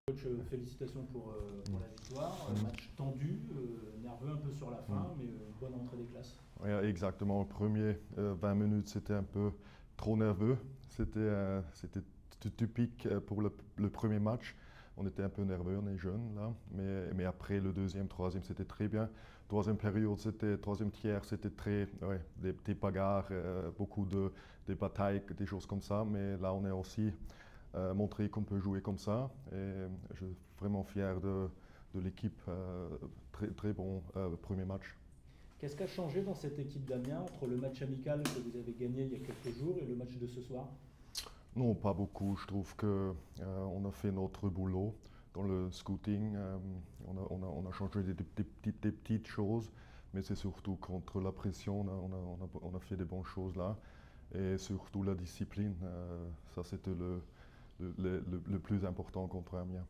Coach, félicitations pour la victoire. Match tendu, nerveux un peu sur la fin, mais bonne entrée des classes. Oui, exactement. Les premiers 20 minutes, c'était un peu trop nerveux. C'était typique pour le premier match. On était un peu nerveux, on est jeunes là. Mais après le deuxième, troisième, c'était très bien. Troisième période, troisième tiers, c'était des bagarres, des batailles, des choses comme ça. Mais là, on a aussi montré qu'on peut jouer comme ça. Et je suis vraiment fier de l'équipe. Très, très bon premier match. Qu'est-ce qui a changé dans cette équipe d'Amiens entre le match amical que vous avez gagné il y a quelques jours et le match de ce soir? Non, pas beaucoup. Je trouve qu'on a fait notre boulot dans le scouting. On a changé des petites choses, mais c'est surtout contre la pression. On a fait des bonnes choses là. Et surtout la discipline. Ça, c'était le plus important contre Amiens.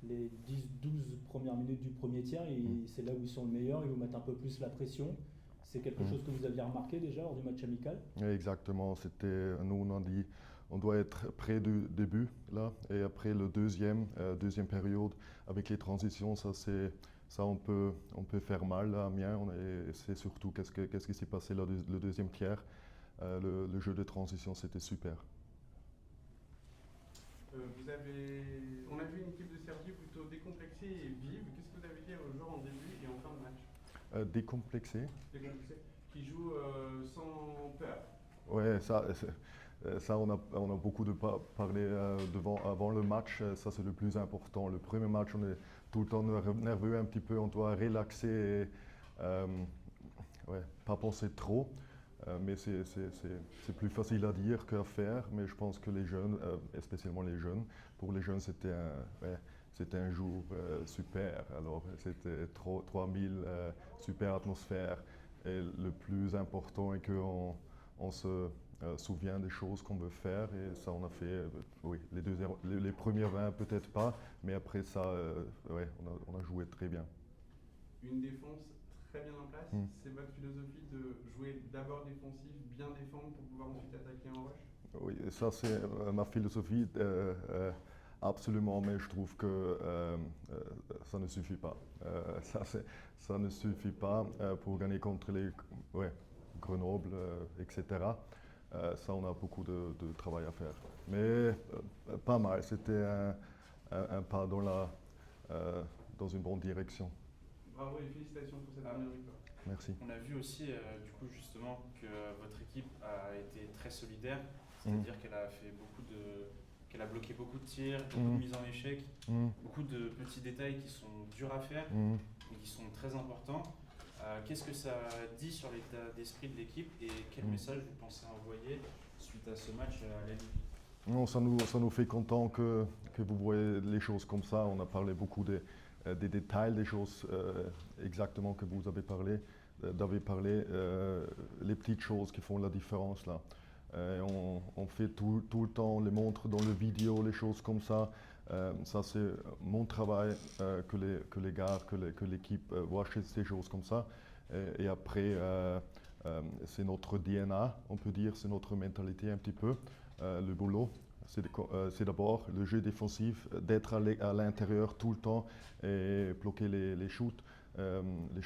Les 10-12 premières minutes du premier tiers, c'est là où ils sont le meilleur, ils vous mettent un peu plus la pression. C'est quelque chose que vous aviez remarqué déjà lors du match amical? Exactement. Nous, on a dit on doit être près du début là, et après le deuxième période avec les transitions, ça on peut faire mal là, à Amiens. Et c'est surtout qu'est-ce qui s'est passé le deuxième tiers. Le jeu de transition, c'était super. On a vu une équipe de Sergi plutôt décomplexée et vive. Qu'est-ce que vous avez dit aux joueurs en début et en fin de match? Décomplexé. Décomplexé. Qui jouent sans peur. Ouais, ça on a beaucoup de parlé avant le match. Ça, c'est le plus important. Le premier match, on est tout le temps nerveux un petit peu. On doit relaxer et pas penser trop. Mais c'est plus facile à dire qu'à faire. Mais je pense que les jeunes, et spécialement les jeunes, pour les jeunes, c'était un jour super. Alors, c'était 3000, super atmosphère. Et le plus important est qu'on se souvient des choses qu'on veut faire. Et ça, on a fait, oui, les premières 20 peut-être pas, mais après ça, on a joué très bien. Une défense très bien en place. C'est votre philosophie de jouer d'abord défensif, bien défendre pour pouvoir ensuite attaquer en rush? Oui, ça c'est ma philosophie, absolument, mais je trouve que ça ne suffit pas. Ça ne suffit pas pour gagner contre les Grenoble, etc. Ça, on a beaucoup de travail à faire. Mais pas mal, c'était un pas dans une bonne direction. Bravo et félicitations pour cette première victoire. Merci. On a vu aussi, du coup, justement, que votre équipe a été très solidaire, c'est-à-dire qu'elle a bloqué beaucoup de tirs, beaucoup de mises en échec, beaucoup de petits détails qui sont durs à faire et qui sont très importants. Qu'est-ce que ça dit sur l'état d'esprit de l'équipe et quel message vous pensez envoyer suite à ce match à la Ligue? Non, ça nous fait content que vous voyez les choses comme ça. On a parlé beaucoup des détails, des choses exactement que vous avez parlé, les petites choses qui font la différence là. On fait tout le temps, les montres dans les vidéos, les choses comme ça. Ça c'est mon travail, que les gars, que l'équipe voit ces choses comme ça. Et après, c'est notre DNA, on peut dire, c'est notre mentalité un petit peu. Le boulot, c'est d'abord le jeu défensif, d'être à l'intérieur tout le temps et bloquer les shoots, des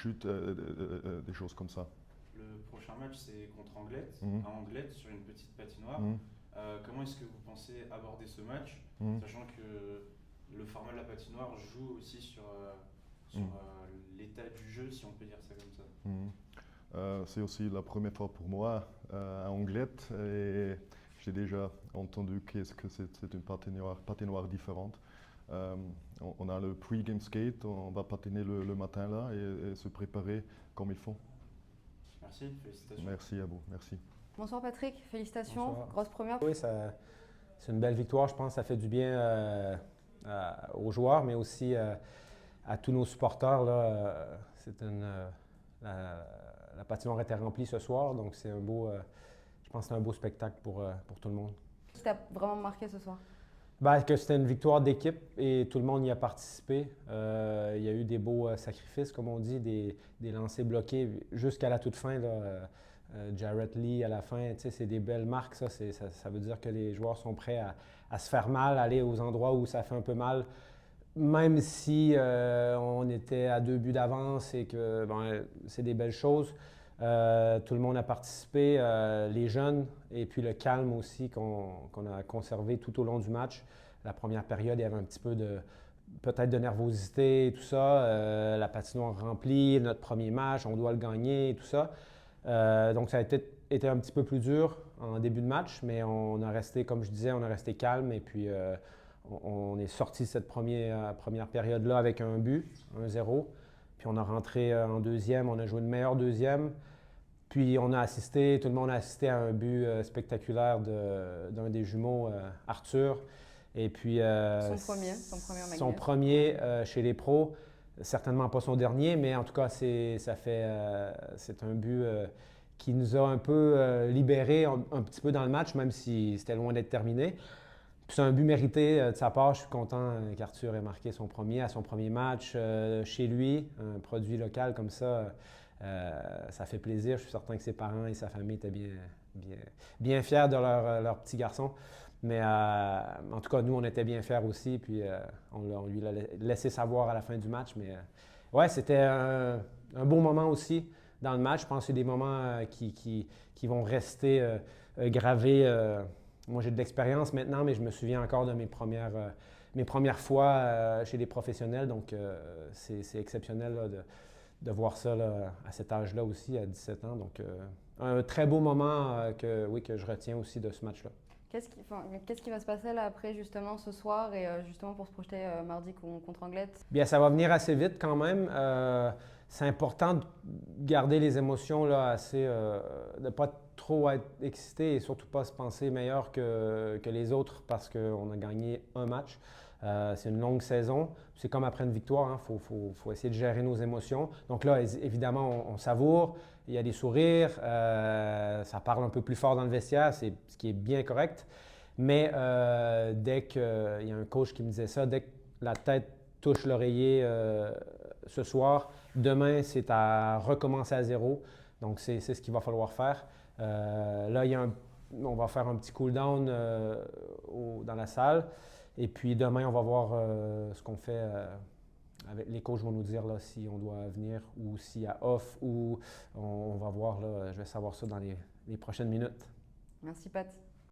choses comme ça. Le prochain match, c'est contre Anglette, à Anglette, sur une petite patinoire. Comment est-ce que vous pensez aborder ce match, sachant que le format de la patinoire joue aussi sur l'état du jeu, si on peut dire ça comme ça? C'est aussi la première fois pour moi à Anglette et j'ai déjà entendu que c'est une patinoire différente. On a le pre-game skate, on va patiner le matin là et se préparer comme il faut. Merci, félicitations. Merci à vous, merci. Bonsoir Patrick, félicitations, Bonsoir. grosse première. Oui, c'est une belle victoire, je pense, ça fait du bien aux joueurs, mais aussi à tous nos supporters. Là, la patinoire était remplie ce soir, donc c'est je pense que c'est un beau spectacle pour tout le monde. Qui t'a vraiment marqué ce soir? Que c'était une victoire d'équipe et tout le monde y a participé. Il y a eu des beaux sacrifices, comme on dit, des lancers bloqués jusqu'à la toute fin. Jarrett Lee à la fin, c'est des belles marques. Ça veut dire que les joueurs sont prêts à se faire mal, aller aux endroits où ça fait un peu mal même si on était à 2 buts d'avance et que c'est des belles choses, tout le monde a participé, les jeunes, et puis le calme aussi qu'on a conservé tout au long du match. La première période, il y avait un petit peu peut-être de nervosité et tout ça. La patinoire remplie, notre premier match, on doit le gagner et tout ça. Donc ça a été un petit peu plus dur en début de match, mais on a resté, comme je disais, on a resté calme et puis on est sorti cette première période-là avec un but, 1-0. Puis on a rentré en deuxième, on a joué une meilleure deuxième. Puis tout le monde a assisté à un but spectaculaire d'un des jumeaux, Arthur. Et puis son premier chez les pros, certainement pas son dernier, mais en tout cas c'est un but qui nous a un peu libérés un petit peu dans le match, même si c'était loin d'être terminé. Puis c'est un but mérité de sa part. Je suis content qu'Arthur ait marqué son premier match chez lui, un produit local comme ça. Ça fait plaisir. Je suis certain que ses parents et sa famille étaient bien fiers de leur petit garçon. Mais en tout cas, nous, on était bien fiers aussi. Puis on lui l'a laissé savoir à la fin du match. Mais ouais, c'était un beau moment aussi dans le match. Je pense que c'est des moments qui vont rester gravés. Moi, j'ai de l'expérience maintenant, mais je me souviens encore de mes premières fois chez les professionnels. Donc, c'est exceptionnel là, de voir ça là, à cet âge-là aussi, à 17 ans. Donc, un très beau moment que je retiens aussi de ce match-là. Qu'est-ce qui va se passer là après justement ce soir et justement pour se projeter mardi contre Anglette? Bien, ça va venir assez vite quand même. C'est important de garder les émotions là, assez, de ne pas trop être excité et surtout pas se penser meilleur que les autres parce qu'on a gagné un match. C'est une longue saison. C'est comme après une victoire, il faut essayer de gérer nos émotions. Donc là, évidemment, on savoure, il y a des sourires, ça parle un peu plus fort dans le vestiaire, c'est ce qui est bien correct. Mais dès qu'il y a un coach qui me disait ça, dès que la tête touche l'oreiller ce soir, demain, c'est à recommencer à zéro. Donc, c'est ce qu'il va falloir faire. Là, on va faire un petit cool-down dans la salle. Et puis demain, on va voir ce qu'on fait. Les coachs vont nous dire là, si on doit venir ou s'il y a off. Ou on va voir. Là, je vais savoir ça dans les prochaines minutes. Merci, Pat.